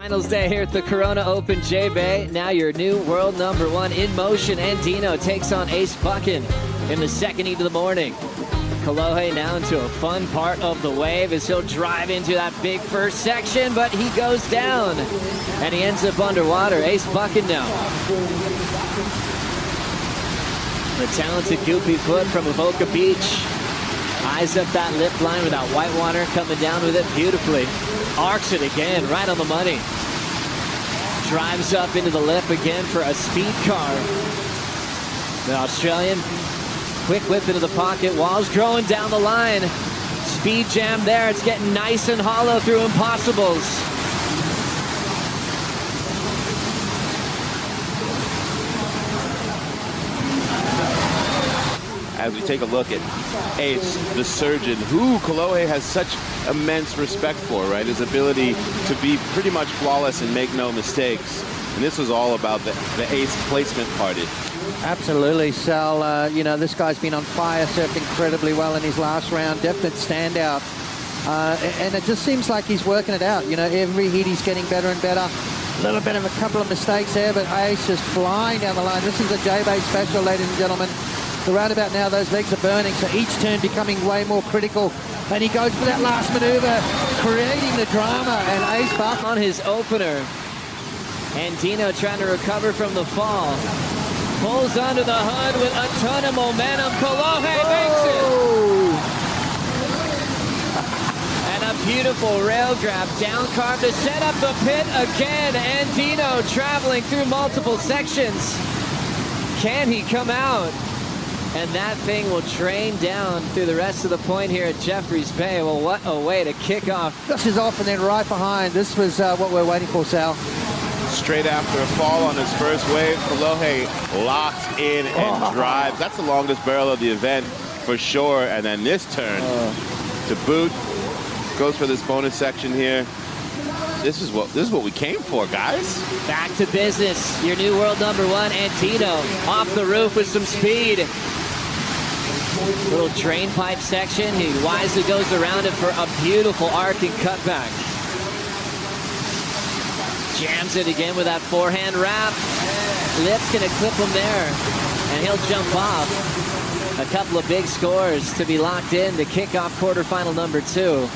Finals day here at the Corona Open J-Bay. Now your new world #1 in motion. Andino takes on Ace Buchan in the second heat of the morning. Kolohe now into a fun part of the wave as he'll drive into that big first section, but he goes down and he ends up underwater. Ace Buchan now. The talented goopy foot from Avoca Beach. Eyes up that lip line with that white water, coming down with it beautifully. Arcs it again, right on the money. Drives up into the lip again for a speed car. The Australian, quick whip into the pocket. Walls growing down the line. Speed jam there. It's getting nice and hollow through impossibles. As we take a look at Ace, the surgeon, who Kolohe has such immense respect for, right? His ability to be pretty much flawless and make no mistakes. And this was all about the Ace placement party. Absolutely, Sal. You know, this guy's been on fire, surfed incredibly well in his last round. Definite standout. And it just seems like he's working it out. You know, every heat he's getting better and better. A little bit of a couple of mistakes there, but Ace is flying down the line. This is a J-Bay special, ladies and gentlemen. The roundabout now, those legs are burning, so each turn becoming way more critical. And he goes for that last maneuver, creating the drama, and Ace Buchan on his opener. Andino trying to recover from the fall. Pulls under the hood with a ton of momentum. Kolohe makes it! And a beautiful rail grab, down carb to set up the pit again. Andino traveling through multiple sections. Can he come out? And that thing will drain down through the rest of the point here at Jeffreys Bay. Well, what a way to kick off. This is off and then right behind. This was what we're waiting for, Sal. Straight after a fall on his first wave, Kolohe locked in and drives. That's the longest barrel of the event for sure. And then this turn to boot, goes for this bonus section here. This is what we came for, guys. Back to business. Your new world #1, Andino, off the roof with some speed. Little drain pipe section. He wisely goes around it for a beautiful arcing cutback. Jams it again with that forehand wrap. Lip's gonna clip him there, and he'll jump off. A couple of big scores to be locked in to kick off quarterfinal #2.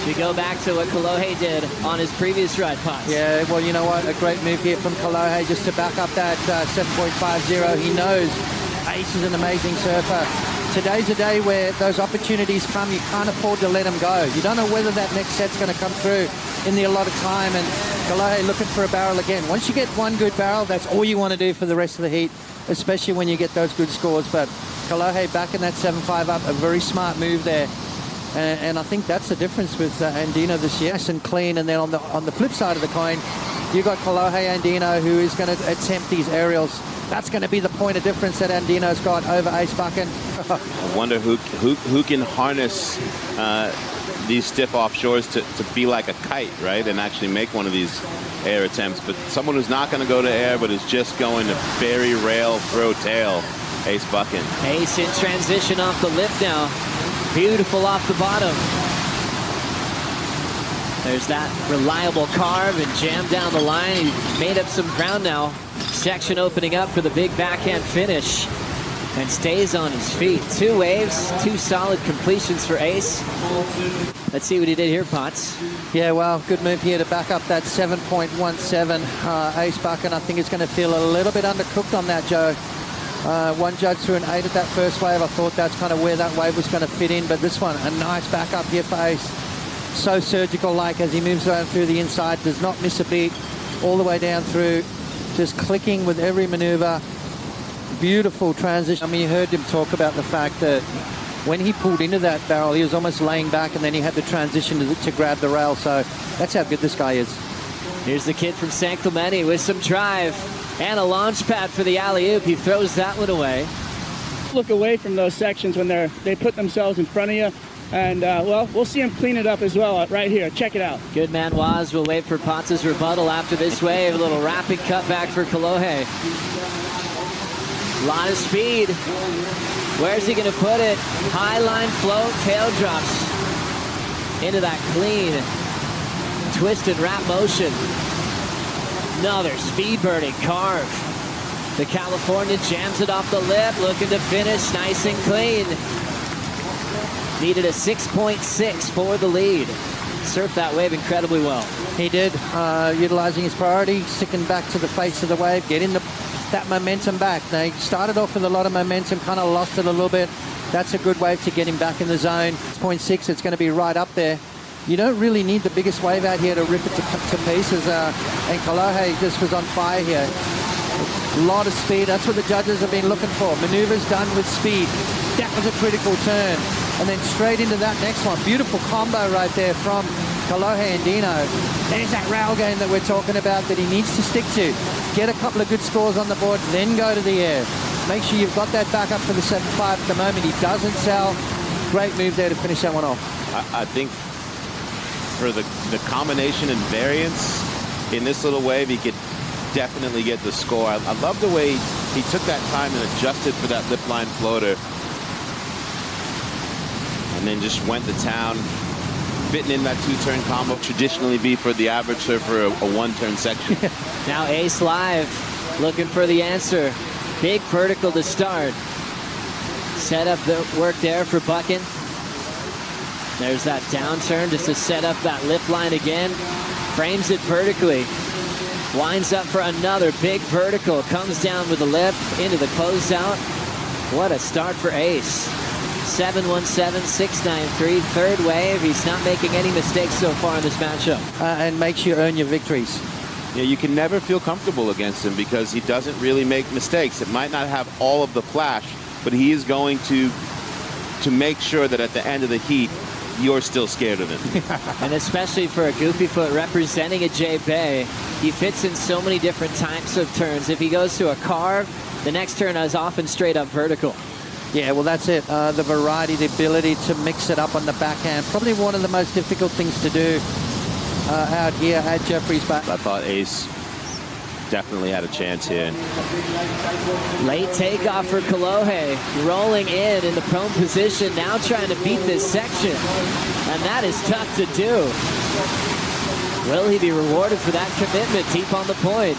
We go back to what Kolohe did on his previous ride, Potts. Yeah, well, you know what? A great move here from Kolohe just to back up that 7.50. He knows Ace is an amazing surfer. Today's a day where those opportunities come. You can't afford to let them go. You don't know whether that next set's going to come through in the allotted time. And Kolohe looking for a barrel again. Once you get one good barrel, that's all you want to do for the rest of the heat, especially when you get those good scores. But Kolohe back in that 7.5 up, a very smart move there. And I think that's the difference with Andino this year. Nice and clean. And then on the flip side of the coin, you got Kolohe Andino, who is going to attempt these aerials. That's going to be the point of difference that Andino's got over Ace Buchan. I wonder who can harness these stiff offshores to be like a kite, right? And actually make one of these air attempts. But someone who's not going to go to air, but is just going to bury, rail, throw tail, Ace Buchan. Ace in transition off the lip now. Beautiful off the bottom. There's that reliable carve and jam down the line. He made up some ground now. Section opening up for the big backhand finish. And stays on his feet. 2 waves, 2 solid completions for Ace. Let's see what he did here, Potts. Yeah, well, good move here to back up that 7.17. Ace Buchan, I think, is going to feel a little bit undercooked on that, Joe. One judge threw an 8 at that first wave. I thought that's kind of where that wave was going to fit in. But this one, a nice backup here for Ace. So surgical-like as he moves around through the inside. Does not miss a beat. All the way down through. Just clicking with every maneuver. Beautiful transition. I mean, you heard him talk about the fact that when he pulled into that barrel, he was almost laying back, and then he had to transition to grab the rail. So that's how good this guy is. Here's the kid from San Clemente with some drive and a launch pad for the alley-oop. He throws that one away. Look away from those sections when they put themselves in front of you. And, well, we'll see him clean it up as well right here. Check it out. Good man, Waz. We'll wait for Potts' rebuttal after this wave. A little rapid cutback for Kolohe. A lot of speed. Where's he going to put it? High line float, tail drops into that clean twist and wrap motion. Another speed-burning carve. The Californian jams it off the lip, looking to finish nice and clean. Needed a 6.6 for the lead. Surfed that wave incredibly well. He did, utilizing his priority, sticking back to the face of the wave, getting that momentum back. They started off with a lot of momentum, kind of lost it a little bit. That's a good wave to get him back in the zone. 6.6, it's going to be right up there. You don't really need the biggest wave out here to rip it to pieces. And Kolohe just was on fire here. A lot of speed. That's what the judges have been looking for. Maneuvers done with speed. That was a critical turn. And then straight into that next one. Beautiful combo right there from Kolohe Andino. There's that rail game that we're talking about that he needs to stick to. Get a couple of good scores on the board, then go to the air. Make sure you've got that back up for the 7.5 at the moment. He doesn't sell. Great move there to finish that one off. I think for the combination and variance in this little wave, he could definitely get the score. I love the way he took that time and adjusted for that lip line floater. And then just went to town, fitting in that two-turn combo. Traditionally be for the average surfer a one-turn section. Now Ace Live looking for the answer. Big vertical to start. Set up the work there for Buchan. There's that downturn just to set up that lip line again. Frames it vertically. Winds up for another big vertical. Comes down with the lip into the closeout. What a start for Ace. 717, 693, third wave. He's not making any mistakes so far in this matchup. And makes you earn your victories. Yeah, you can never feel comfortable against him because he doesn't really make mistakes. It might not have all of the flash, but he is going to make sure that at the end of the heat, you're still scared of him. And especially for a goofy foot representing a J-Bay, he fits in so many different types of turns. If he goes to a carve, the next turn is often straight up vertical. Yeah, well, that's it. The variety, the ability to mix it up on the backhand. Probably one of the most difficult things to do out here at Jeffrey's back. I thought Ace definitely had a chance here. Late takeoff for Kolohe, rolling in the prone position, now trying to beat this section. And that is tough to do. Will he be rewarded for that commitment deep on the point?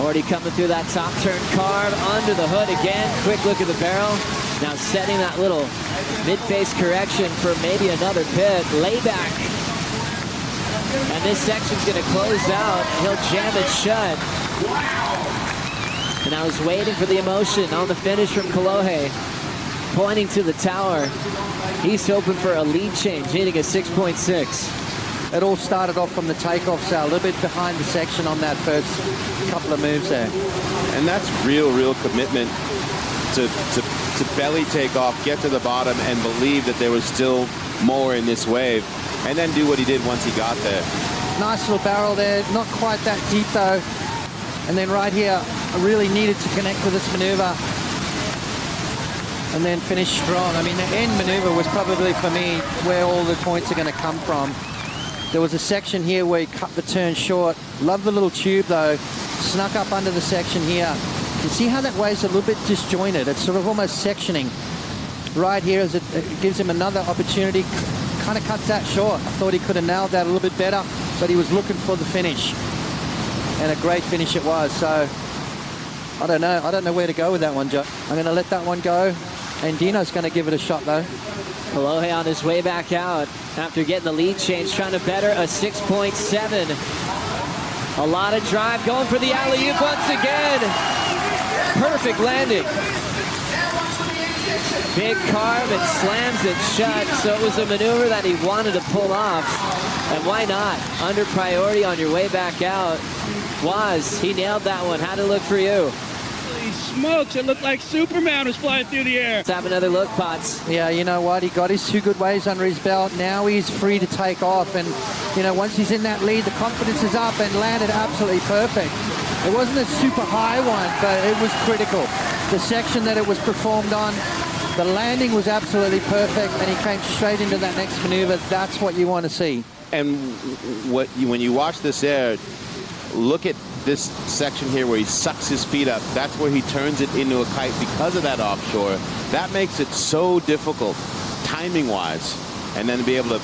Already coming through that top turn carve, under the hood again. Quick look at the barrel. Now setting that little mid-face correction for maybe another pit. Layback. And this section's going to close out. He'll jam it shut. And I was waiting for the emotion on the finish from Kolohe. Pointing to the tower. He's hoping for a lead change, needing a 6.6. It all started off from the takeoff, so a little bit behind the section on that first couple of moves there. And that's real commitment to belly take off, get to the bottom, and believe that there was still more in this wave, and then do what he did once he got there. Nice little barrel there, not quite that deep though. And then right here, I really needed to connect with this maneuver and then finish strong. I mean, the end maneuver was probably, for me, where all the points are going to come from. There was a section here where he cut the turn short. Love the little tube though. Snuck up under the section here. You can see how that wave's a little bit disjointed. It's sort of almost sectioning. Right here as it gives him another opportunity. Kind of cuts that short. I thought he could have nailed that a little bit better, but he was looking for the finish. And a great finish it was. So I don't know where to go with that one, Joe. I'm going to let that one go. And Dino's going to give it a shot though. Kolohe on his way back out after getting the lead change, trying to better a 6.7. A lot of drive, going for the alley-oop once again. Perfect landing. Big carve and slams it shut. So it was a maneuver that he wanted to pull off. And why not? Under priority on your way back out. He nailed that one. How'd it look for you? Smokes, it looked like Superman was flying through the air. Let's have another look, Potts. Yeah, you know what? He got his 2 good waves under his belt. Now he's free to take off. And, you know, once he's in that lead, the confidence is up and landed absolutely perfect. It wasn't a super high one, but it was critical. The section that it was performed on, the landing was absolutely perfect, and he came straight into that next maneuver. That's what you want to see. And when you watch this air, look at this section here where he sucks his feet up. That's where he turns it into a kite because of that offshore. That makes it so difficult, timing-wise. And then to be able to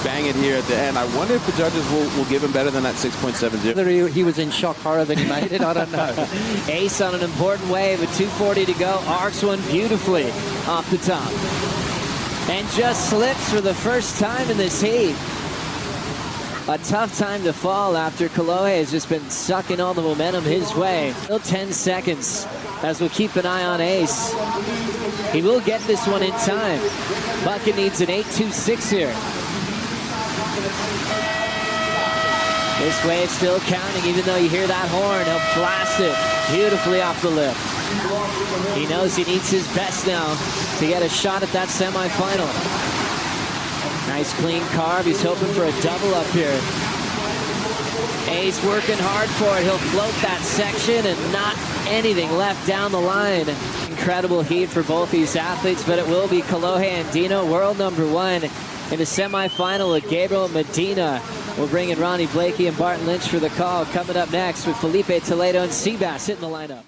bang it here at the end. I wonder if the judges will give him better than that 6.70. Whether he was in shock horror that he made it, I don't know. Ace on an important wave with 2:40 to go. Arcs one beautifully off the top. And just slips for the first time in this heat. A tough time to fall after Kolohe has just been sucking all the momentum his way. Still 10 seconds as we'll keep an eye on Ace. He will get this one in time. Buchan needs an 8.26 here. This wave still counting, even though you hear that horn. He'll blast it beautifully off the lip. He knows he needs his best now to get a shot at that semifinal. Nice clean carve. He's hoping for a double up here. Ace working hard for it. He'll float that section and not anything left down the line. Incredible heat for both these athletes, but it will be Kolohe Andino, world #1 in the semifinal with Gabriel Medina. We'll bring in Ronnie Blakey and Barton Lynch for the call. Coming up next with Felipe Toledo and Seabass hitting the lineup.